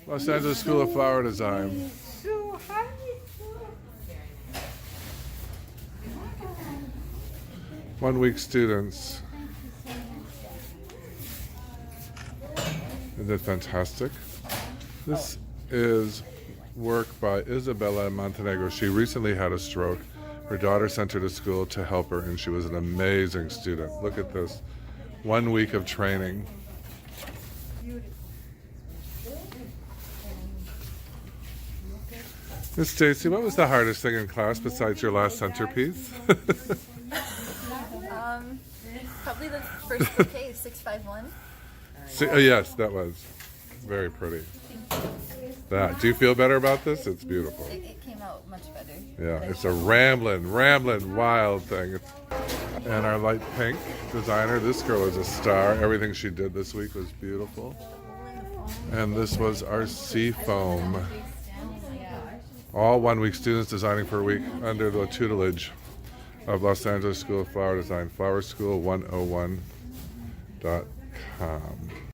Los Angeles School of Flower Design. One-week students. Isn't it fantastic? This is work by Isabella Montenegro. She recently had a stroke. Her daughter sent her to school to help her, and she was an amazing student. Look at this. 1 week of training. Miss Stacy, what was the hardest thing in class besides your last centerpiece? Probably the first bouquet, 651. Yes, that was very pretty. That. Do you feel better about this? It's beautiful. It came out much better. Yeah, it's a rambling, wild thing. And our light pink designer, this girl is a star. Everything she did this week was beautiful. And this was our sea foam. All 1 week students designing for a week under the tutelage of Los Angeles School of Flower Design, flowerschool101.com.